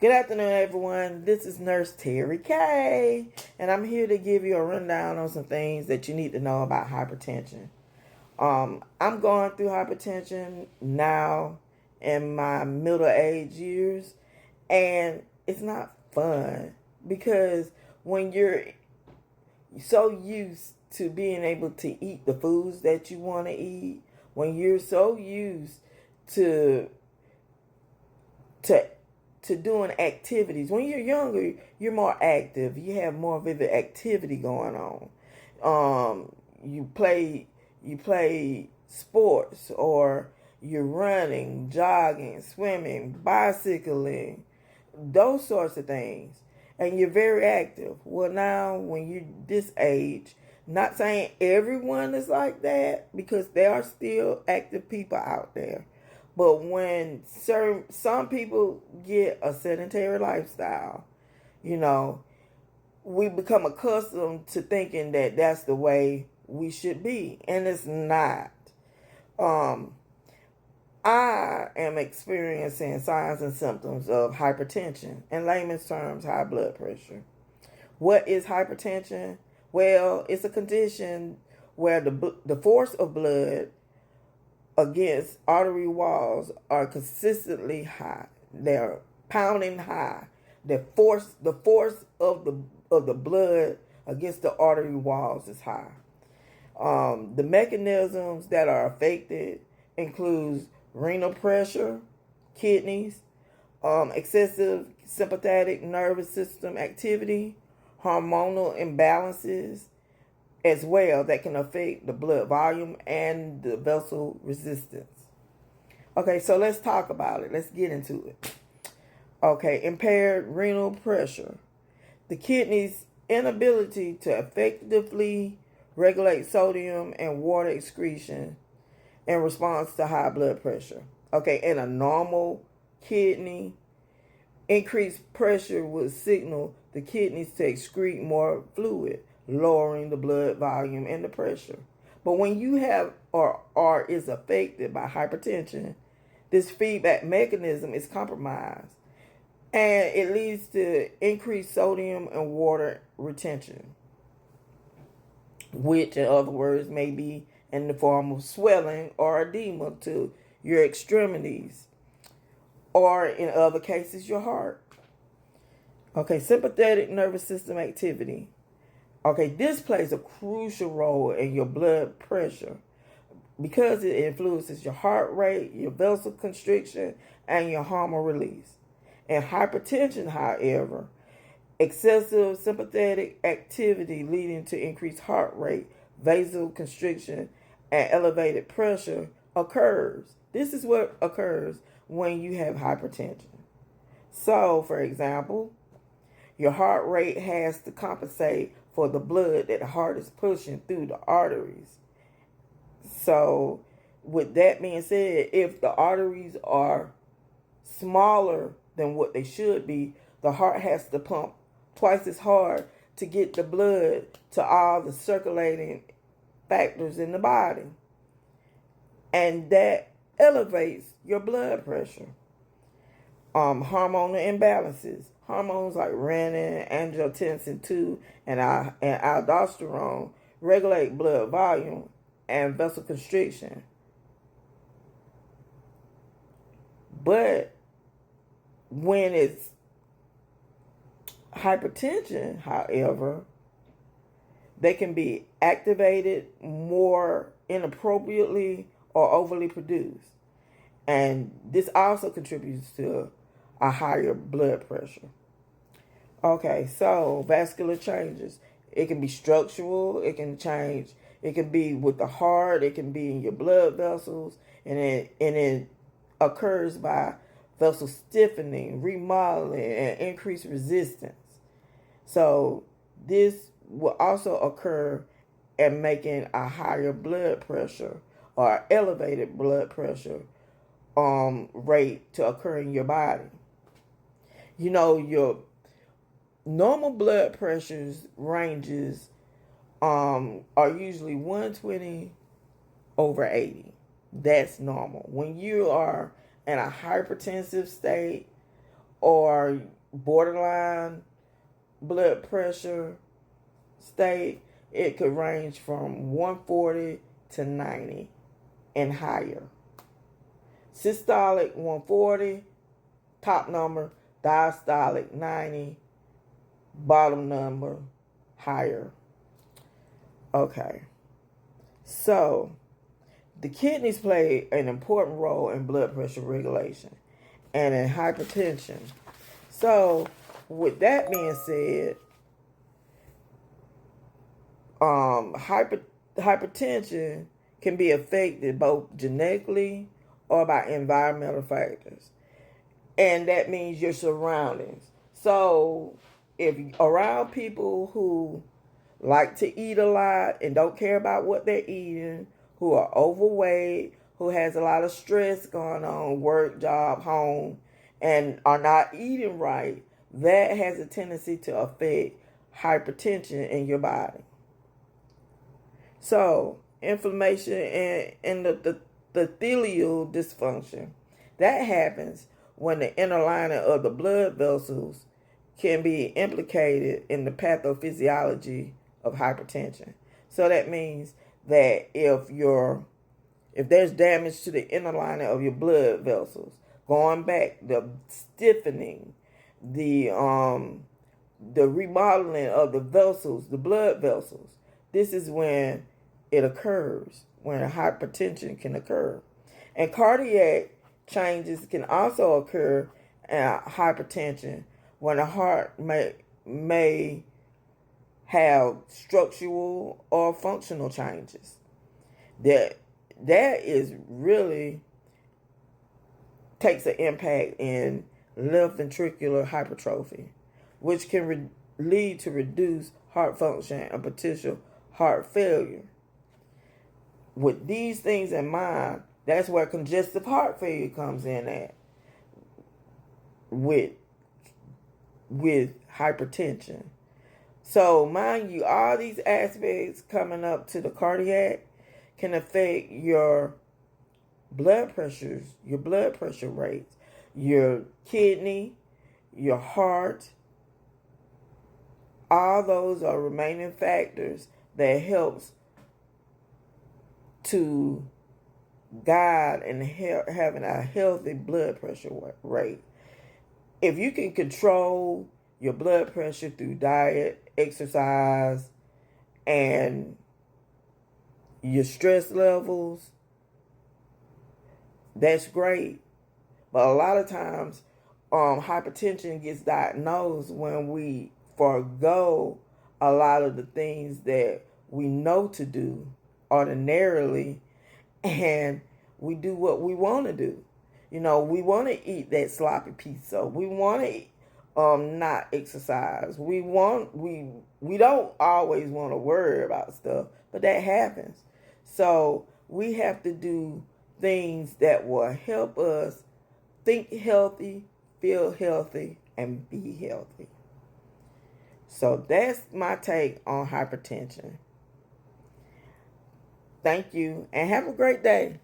Good afternoon, everyone. This is Nurse Terry K, and I'm here to give you a rundown on some things that you need to know about hypertension. I'm going through hypertension now in my middle age years, and it's not fun because when you're so used to being able to eat the foods that you want to eat, when you're so used to to to doing activities. When you're younger, you're more active. You have more vivid activity going on. You play sports, or you're running, jogging, swimming, bicycling, those sorts of things, and you're very active. Well, now when you're this age, not saying everyone is like that because there are still active people out there, but when some people get a sedentary lifestyle, you know, we become accustomed to thinking that that's the way we should be, and it's not. Um, I am experiencing signs and symptoms of hypertension. In layman's terms, high blood pressure. What is hypertension? Well, it's a condition where the force of blood against artery walls are consistently high. They're pounding high. The force of the blood against the artery walls is high. The mechanisms that are affected includes renal pressure, kidneys, excessive sympathetic nervous system activity, hormonal imbalances as well that can affect the blood volume and the vessel resistance. Okay, so let's talk about it. Let's get into it. Okay, impaired renal pressure. The kidney's inability to effectively regulate sodium and water excretion in response to high blood pressure. Okay, in a normal kidney, increased pressure would signal the kidneys to excrete more fluid, lowering the blood volume and the pressure. But when you have or is affected by hypertension, this feedback mechanism is compromised, and it leads to increased sodium and water retention, which in other words may be in the form of swelling or edema to your extremities, or in other cases your heart. Okay, sympathetic nervous system activity. Okay, this plays a crucial role in your blood pressure because it influences your heart rate, your vessel constriction, and your hormone release. In hypertension, however, excessive sympathetic activity leading to increased heart rate, vasoconstriction, and elevated pressure occurs. This is what occurs when you have hypertension. So, for example, your heart rate has to compensate for the blood that the heart is pushing through the arteries. So, with that being said, if the arteries are smaller than what they should be, the heart has to pump twice as hard to get the blood to all the circulating factors in the body. And that elevates your blood pressure. Hormonal imbalances. Hormones like renin, angiotensin 2, and aldosterone regulate blood volume and vessel constriction. But when it's hypertension, however, they can be activated more inappropriately or overly produced. And this also contributes to a higher blood pressure. Okay, so vascular changes. It can be structural, it can change, it can be with the heart, it can be in your blood vessels, and it occurs by vessel stiffening, remodeling, and increased resistance. So this will also occur in making a higher blood pressure or elevated blood pressure rate to occur in your body. You know, your normal blood pressures ranges are usually 120 over 80. That's normal. When you are in a hypertensive state or borderline blood pressure state, it could range from 140 to 90 and higher. Systolic 140, top number. Diastolic 90, bottom number, higher. Okay. So, the kidneys play an important role in blood pressure regulation and in hypertension. So, with that being said, hypertension can be affected both genetically or by environmental factors. And that means your surroundings. So, if around people who like to eat a lot and don't care about what they're eating, who are overweight, who has a lot of stress going on, work, job, home, and are not eating right, that has a tendency to affect hypertension in your body. So, inflammation and the epithelial dysfunction, that happens when the inner lining of the blood vessels can be implicated in the pathophysiology of hypertension. So that means that if there's damage to the inner lining of your blood vessels, going back, the stiffening, the remodeling of the vessels, the blood vessels, this is when it occurs, when hypertension can occur. And cardiac changes can also occur in hypertension when the heart may have structural or functional changes. That is really takes an impact in left ventricular hypertrophy, which can lead to reduced heart function and potential heart failure. With these things in mind, that's where congestive heart failure comes in at with hypertension. So mind you, all these aspects coming up to the cardiac can affect your blood pressures, your blood pressure rates, your kidney, your heart. All those are remaining factors that helps to guide and having a healthy blood pressure rate. If you can control your blood pressure through diet, exercise, and your stress levels, that's great. But a lot of times, hypertension gets diagnosed when we forego a lot of the things that we know to do ordinarily, and we do what we want to do. You know, we want to eat that sloppy pizza. We want to not exercise. We don't always want to worry about stuff, but that happens. So we have to do things that will help us think healthy, feel healthy, and be healthy. So that's my take on hypertension. Thank you, and have a great day.